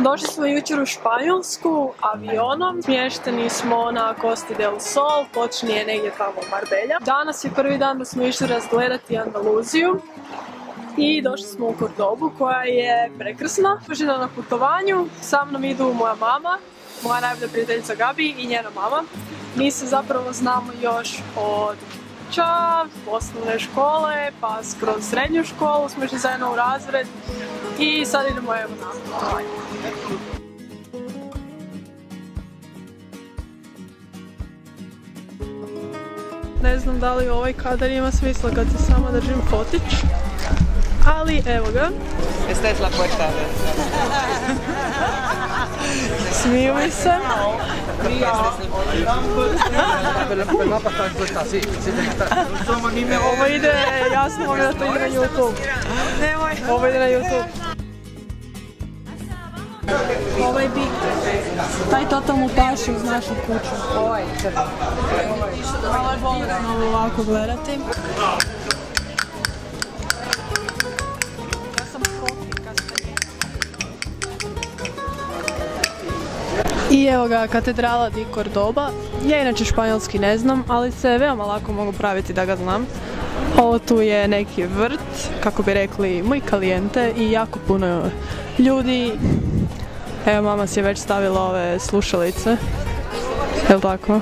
Došli smo jučer u Španjolsku avionom, smješteni smo na Costa del Sol, točnije negdje tamo Marbella. Danas je prvi dan da smo išli razgledati Andaluziju i došli smo u Cordobu koja je prekrasna. Užina na putovanju, sa mnom idu moja mama, moja najbolja prijateljica Gabi i njena mama. Mi se zapravo znamo još od osnovne škole, pa skroz srednju školu smo išli zajedno u razred i sad idemo evo na putovanje. Ne znam da li ovaj kadar ima smisla kad se sama držim fotić, ali evo ga. Esta es la puerta. Smiju mi se. Ovo ide, jasno vam je da to ide na YouTube. Ovo ide na YouTube. Ovaj bik, taj totalno paši uz našu kuću. Ovaj crni. Ovo je bolesno ovako gledati. I evo ga, katedrala di Cordoba. Ja inače španjolski ne znam, ali se veoma lako mogu praviti da ga znam. Ovo tu je neki vrt, kako bi rekli, muy caliente i jako puno ljudi. Evo, mama si je već stavila ove slušalice. Jel' tako?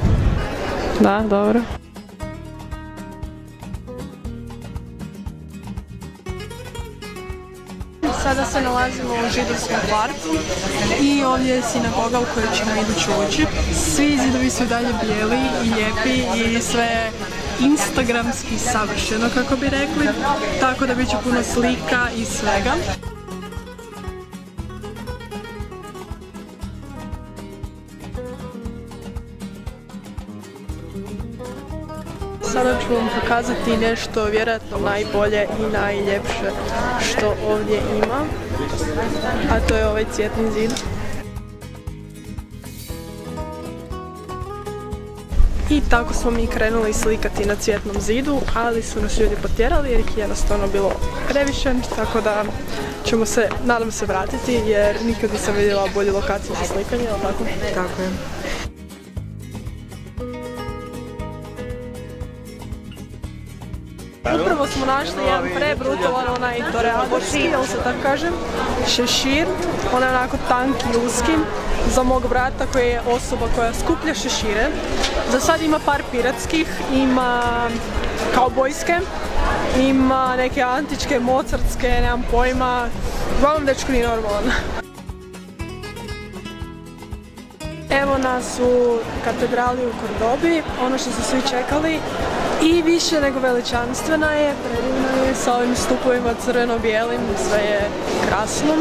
Da, dobro. Sada se nalazimo u židovskom kvartu i ovdje je sinagoga u kojoj ćemo idući ući. Svi zidovi su i dalje bijeli i lijepi i sve instagramski savršeno, kako bi rekli, tako da bit će puno slika i svega. Sada ću vam pokazati nešto vjerojatno najbolje i najljepše što ovdje ima, a to je ovaj cvjetni zid. I tako smo mi krenuli slikati na cvjetnom zidu, ali su nas ljudi potjerali jer ih je jednostavno bilo previše, tako da ćemo se, nadam se, vratiti jer nikad nisam vidjela bolju lokaciju za slikanje, ali tako? Tako je. Upravo smo našli jedan prebrutalan onaj toreadorski, jel se tako kažem, šešir. On je onako tanki i uski za mog brata koji je osoba koja skuplja šešire. Za sad ima par piratskih, ima kaubojske, ima neke antičke, mozartske, nemam pojma. Uglavnom dečko nije normalan. Evo nas u katedrali u Cordobi, ono što su svi čekali. I više nego veličanstvena je, predivna je, sa ovim stupovima crveno-bijelim, sve je krasno.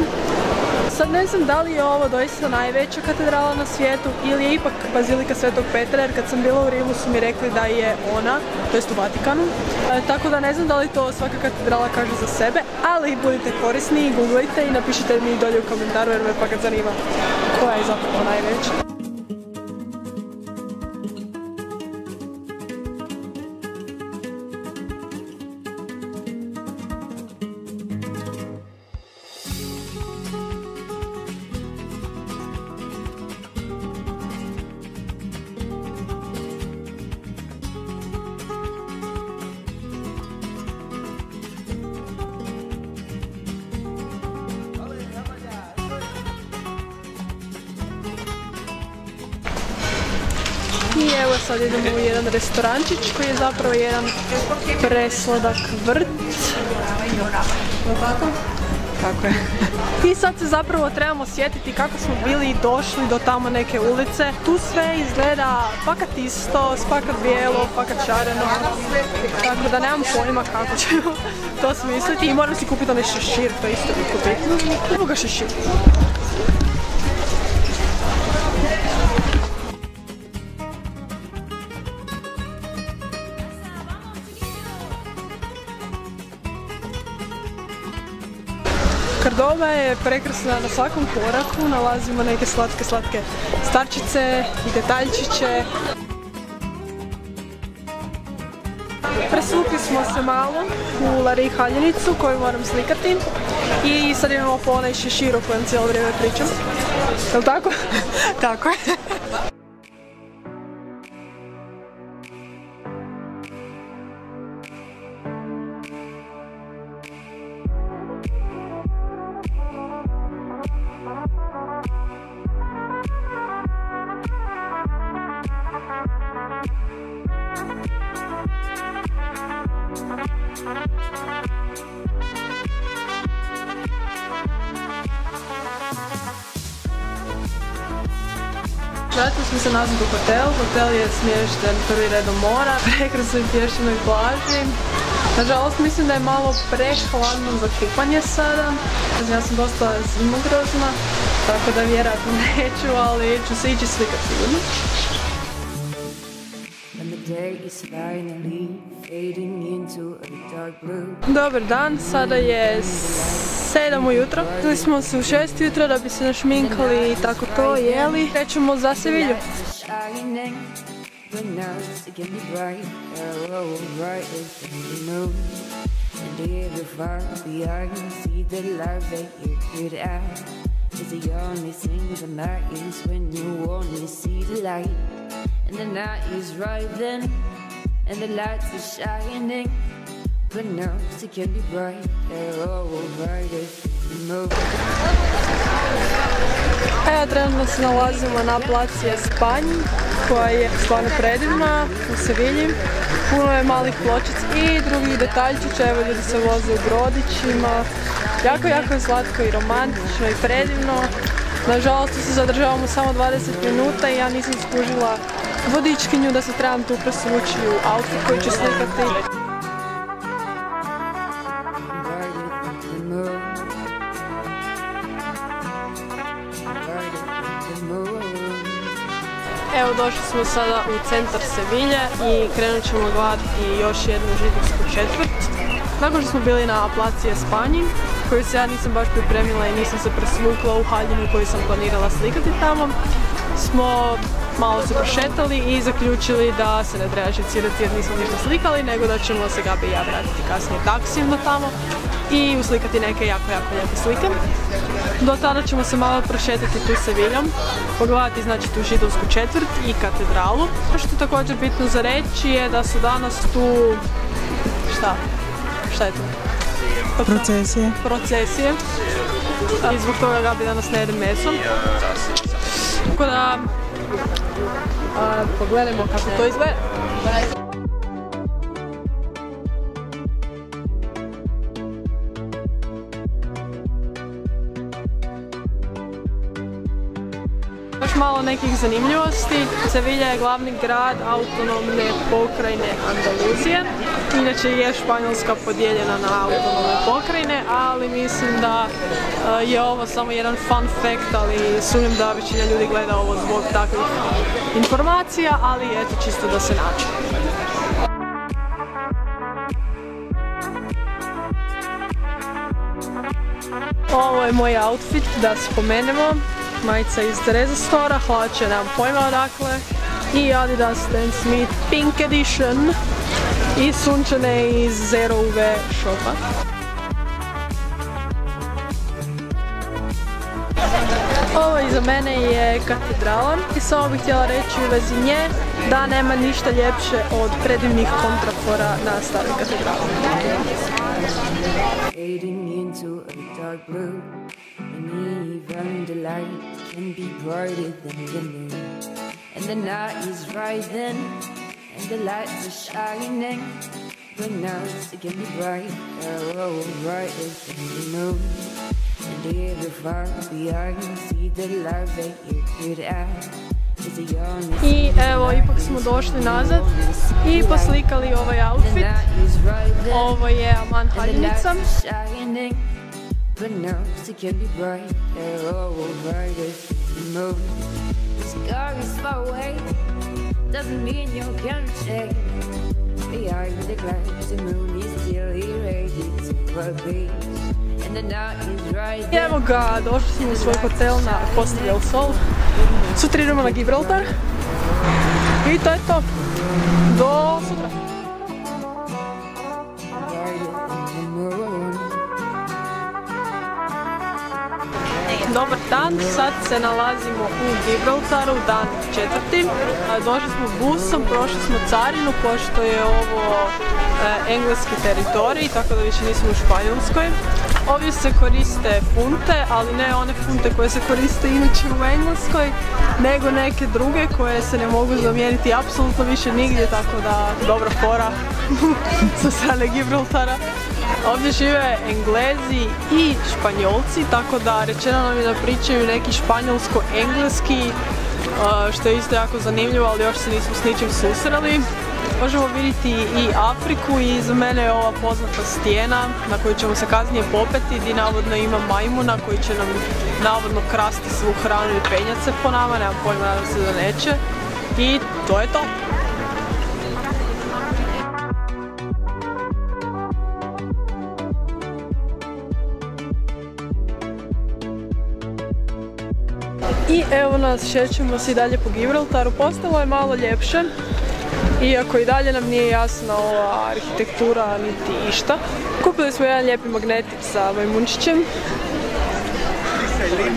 Sad ne znam da li je ovo doista najveća katedrala na svijetu ili je ipak Bazilika Svetog Petra, jer kad sam bila u Rimu su mi rekli da je ona, to jest u Vatikanu. Tako da ne znam da li to svaka katedrala kaže za sebe, ali budite korisni, googlajte i napišite mi dolje u komentaru jer me pa kad zanima koja je zapravo najveća. I evo sad idemo u jedan restorančić koji je zapravo jedan presladak vrt. Tako? Tako je. I sad se zapravo trebamo sjetiti kako smo bili došli do tamo neke ulice. Tu sve izgleda fakat isto, fakat bijelo, fakat šareno. Tako da nemam pojma kako ćemo to smisliti i moram si kupiti onaj šešir, to je isto bitno. Evo ga šešir. Kordoba je prekrasna na svakom koraku, nalazimo neke slatke starčice i detaljčiće. Presvukli smo se malo u Lari haljinicu koju moram slikati i sad imamo po onaj šešir o kojem cijelo vrijeme pričam. Jel' tako? Tako je. Vratili smo se nazad u hotel. Hotel je smješten prvi redom mora, prekrasnoj pješčanoj plaži. Nažalost, mislim da je malo prehladno za kupanje sada. Ja sam dosta zimogrozna, tako da vjerojatno neću, ali ću se ići slikat sigurno. Dobar dan, sada je 7 ujutro. Bili smo se u 6 ujutro da bi se našminkali i tako to jeli. Krećemo za Sevilju. And the night is right then, and the lights are shining, but now it can be bright, oh, bright as the moon. Ja trenutno se nalazimo na placi Espanj, koja je stvarno predivna u Sevilji. Puno je malih pločica i drugih detaljčića, evo ljudi se voze u brodićima. Jako je slatko i romantično i predivno. Nažalost se zadržavamo samo 20 minuta i ja nisam skužila vodičkinju da se trebam tu presvući u outfit koji ću slikati. Evo došli smo sada u centar Sevilje i krenut ćemo gledati još jednu židovsku četvrt. Nakon što smo bili na placi Espanji, koju se ja nisam baš pripremila i nisam se presvukla u haljinu koju sam planirala slikati tamo, smo malo se prošetali i zaključili da se ne treba šecirati jer nismo ništa slikali, nego da ćemo se Gabi i ja vratiti kasnije taksijem do tamo i uslikati neke jako lijepe slike. Do tada ćemo se malo prošetati tu Seviljom, pogledati znači tu židovsku četvrt i katedralu. Što je također bitno za reći je da su danas tu... Šta je tu? Procesije. I zbog toga Gabi danas ne jede meso. Tako da pogledajmo kako to izgleda. Još malo nekih zanimljivosti. Sevilja je glavni grad autonomne pokrajine Andaluzije. Inače je Španjolska podijeljena na autonomne pokrajine, ali mislim da je ovo samo jedan fun fact, ali sumnjam da većina ljudi gleda ovo zbog takvih informacija, ali eto čisto da se nađe. Ovo je moj outfit, da spomenemo. Majica iz Tereza Stora, hlače, nemam pojma odakle, i Adidas Stan Smith Pink Edition i sunčane iz Zero UV shopa. Ovo iza mene je katedrala i samo bih htjela reći u vezi nje da nema ništa ljepše od predivnih kontrafora na staroj katedrali. Even the light can be brighter than the moon, and the night is right then, and the lights are shining, but now it can be bright, oh, brighter than the moon, and ever far behind, see the love that you could have. I evo, ipak smo došli nazad i poslikali ovaj outfit. Ovo je Aman haljnica. But now it can be bright, oh, bright as the moon. The sky is far away, doesn't mean you can't shake. Behind the glass, the moon is still irradiated to our base. and the night is right I there. evo ga, došli smo u svoj hotel na Costa del Sol. Sutra idemo na Gibraltar. I to je to. Do sutra. Dobar dan, sad se nalazimo u Gibraltaru, dan 4. Došli smo busom, prošli smo carinu, pošto je ovo engleski teritorij, tako da više nismo u Španjolskoj. Ovdje se koriste funte, ali ne one funte koje se koriste inače u Engleskoj, nego neke druge koje se ne mogu zamijeniti apsolutno više nigdje, tako da dobra fora sa strane Gibraltara. Ovdje žive Englezi i Španjolci, tako da rečeno nam je da pričaju neki španjolsko-engleski, što je isto jako zanimljivo, ali još se nismo s ničim susreli. Možemo vidjeti i Afriku i za mene je ova poznata stijena na koju ćemo se kasnije popeti, gdje navodno ima majmuna koji će nam navodno krasti svu hranu i penjat se po nama, nemam pojma, nadam se da neće. I to je to. I evo nas, šećemo se i dalje po Gibraltaru. Postalo je malo ljepše, iako i dalje nam nije jasna ova arhitektura niti išta. Kupili smo jedan lijepi magnetic sa majmunčićem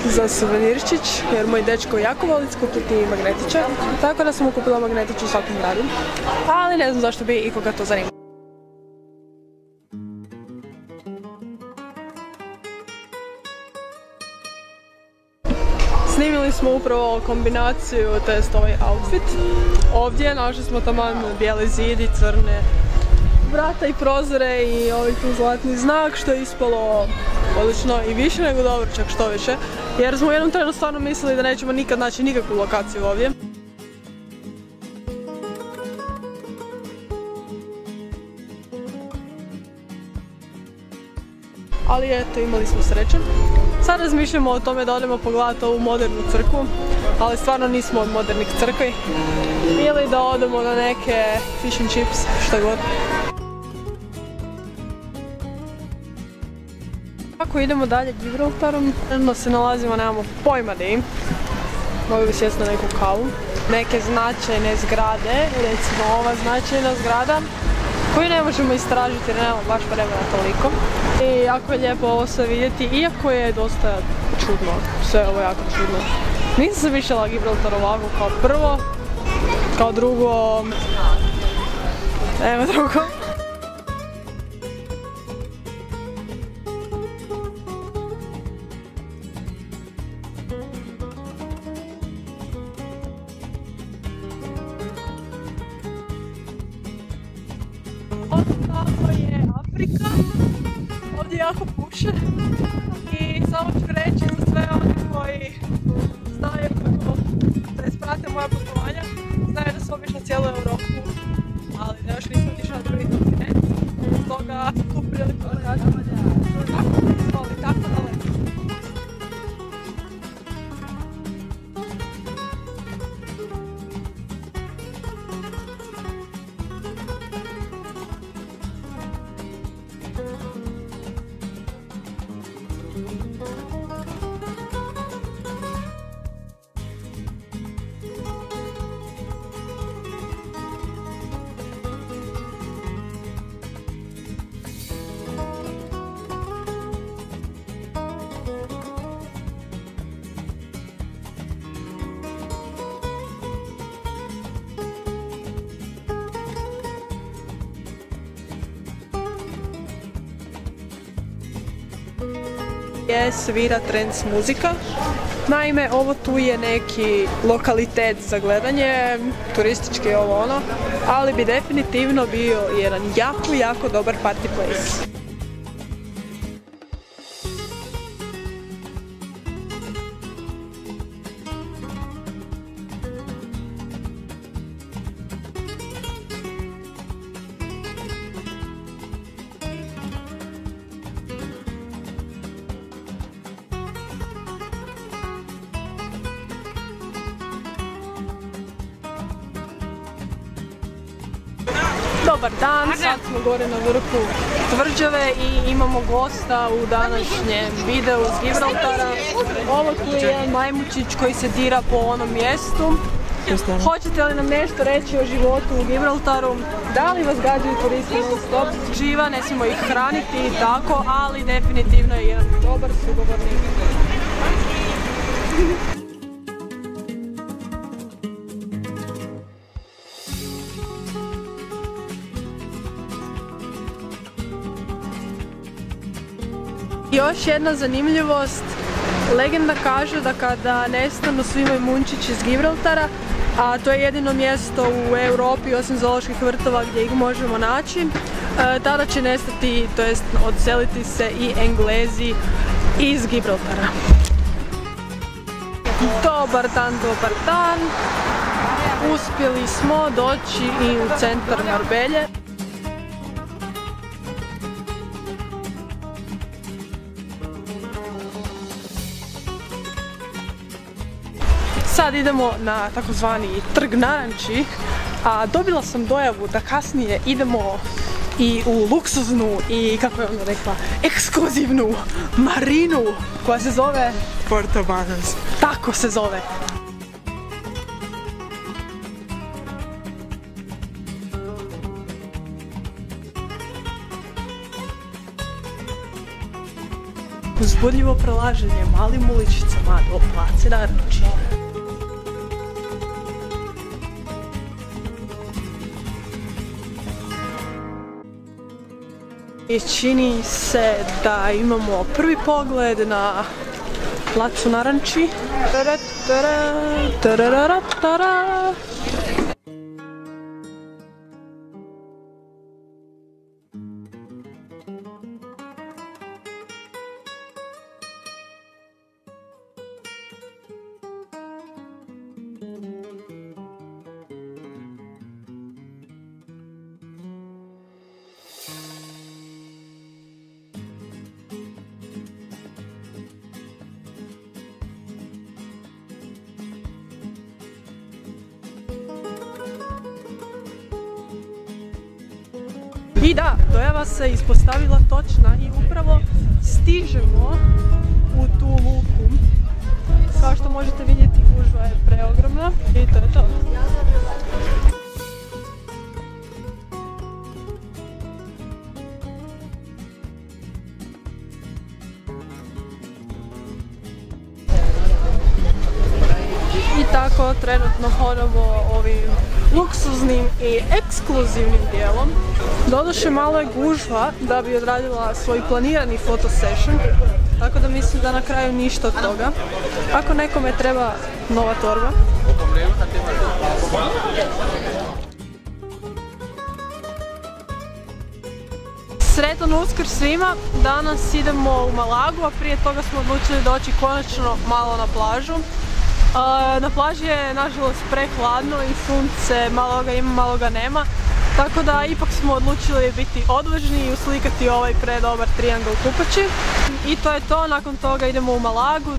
za suvenirčić, jer moj dečko jako voli skupiti magnetiće, tako da sam mu kupila magnetić u svakom gradu, ali ne znam zašto bi ikoga to zanimalo. Snimili smo upravo kombinaciju, to jest ovaj outfit. Ovdje našli smo taman bijeli zid i crne vrata i prozore i ovaj tu zlatni znak, što je ispalo odlično i više nego dobro, čak što više. Jer smo u jednom trenu stvarno mislili da nećemo nikad naći nikakvu lokaciju ovdje. Ali eto, imali smo sreće. Sad razmišljamo o tome da odemo pogledati ovu modernu crkvu, ali stvarno nismo od modernih crkvi. Ili da odemo na neke fish and chips, šta god. Ako idemo dalje Gibraltarom, trenutno se nalazimo, nemamo pojma di. Mogli bi sjesti na neku kavu. Neke značajne zgrade, recimo ova značajna zgrada, koju ne možemo istražiti jer nemamo baš vremena toliko. I jako je lijepo ovo sve vidjeti, iako je dosta čudno, sve ovo jako čudno. Nisam se mišljala Gibraltar ovako kao prvo, kao drugo, nema drugo. Tamo je Afrika, ovdje jako puše i samo ću reći za sve oni koji znaju kako, tj. prate moja putovanja, znaju da sam obišla cijelu Europu, ali da još nisam otišla na drugi kontinent, stoga tu priliku da kažem tako da izvoli, tako daleko. Je svira trance muzika. Naime, ovo tu je neki lokalitet za gledanje, turistički ovo ono, ali bi definitivno bio jedan jako dobar party place. Dobar dan, sad smo gore na vrhu tvrđave i imamo gosta u današnjem videu s Gibraltara. Ovo tu je jedan majmučić koji se dira po onom mjestu. Hoćete li nam nešto reći o životu u Gibraltaru? Da li vas gađaju turisti non stop? Živa, ne smijemo ih hraniti i tako, ali definitivno je jedan dobar sugovornik. Još jedna zanimljivost, legenda kaže da kada nestanu svi majmunčići iz Gibraltara, a to je jedino mjesto u Europi osim zooloških vrtova gdje ih možemo naći, tada će nestati, to jest odseliti se i Englezi iz Gibraltara. Dobar dan, uspjeli smo doći i u centar Marbelje. Sad idemo na takozvani trg naranči, a dobila sam dojavu da kasnije idemo i u luksuznu i, kako je ona rekla, ekskluzivnu marinu koja se zove Portobanos. Tako se zove. Uzbudljivo prelaženje malim uličicama do place naranči. I čini se da imamo prvi pogled na placu naranči. I da, dojava se ispostavila točna i upravo stižemo u tu luku. Kao što možete vidjeti, gužva je preogromna i to je to. I tako trenutno hodamo ovim luksuznim i ekskluzivnim dijelom. Doduše malo je gužva da bi odradila svoj planirani fotosession, tako da mislim da na kraju ništa od toga. Ako nekome treba nova torba. Sretan Uskrs svima! Danas idemo u Malagu, a prije toga smo odlučili doći konačno malo na plažu. Na plaži je nažalost prehladno i sunce, malo ga ima, malo ga nema. Tako da ipak smo odlučili biti odvažni i uslikati ovaj predobar triangl kupaći. I to je to, nakon toga idemo u Malagu.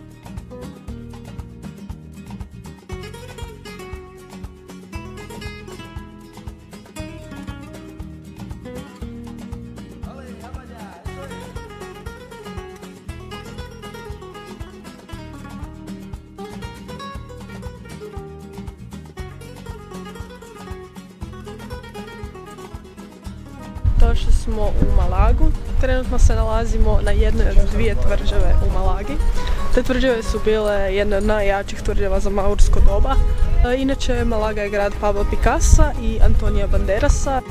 Došli smo u Malagu, trenutno se nalazimo na jednoj od dvije tvrđave u Malagi. Te tvrđave su bile jedne od najjačih tvrđava za maursko doba. Inače, Malaga je grad Pablo Picassa i Antonija Banderasa.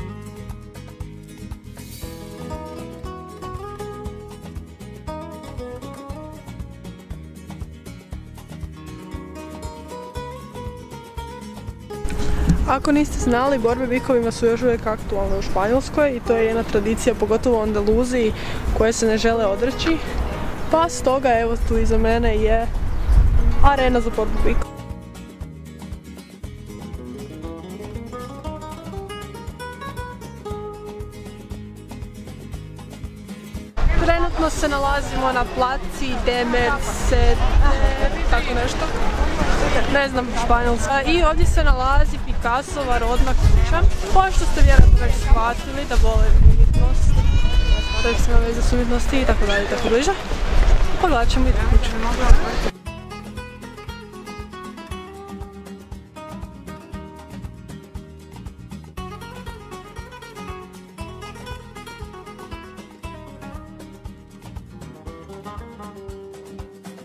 Ako niste znali, borbe bikovima su još uvijek aktualne u Španjolskoj i to je jedna tradicija, pogotovo u Andaluziji, koje se ne žele odreći. Pa stoga, evo tu iza mene je arena za borbu bikova. Trenutno se nalazimo na placi de Merced, tako nešto. Ne znam španjolska. I ovdje se nalazi Picassova rodna kuća. Pošto ste vjerojatno već shvatili da volim umjetnost, da sam imam veze s umjetnosti i tako dalje i tako bliže. Pogledat ćemo i tu kuću.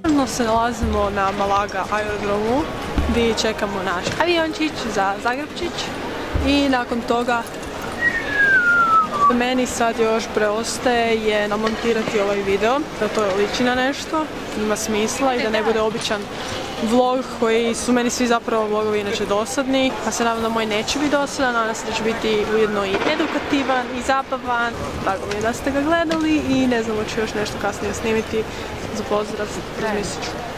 Trenutno se nalazimo na Malaga aerodromu gdje čekamo naš aviončić za Zagrebčić i nakon toga meni sad još preostaje je namontirati ovaj video da to liči na nešto, ima smisla i da ne bude običan vlog koji su meni svi zapravo vlogovi inače dosadni, pa se nadam da moj neće biti dosadan, nadam se da će biti ujedno i edukativan i zabavan. Drago mi je da ste ga gledali i ne znam, hoću još nešto kasnije snimiti. Za pozdrav, razmislit ću.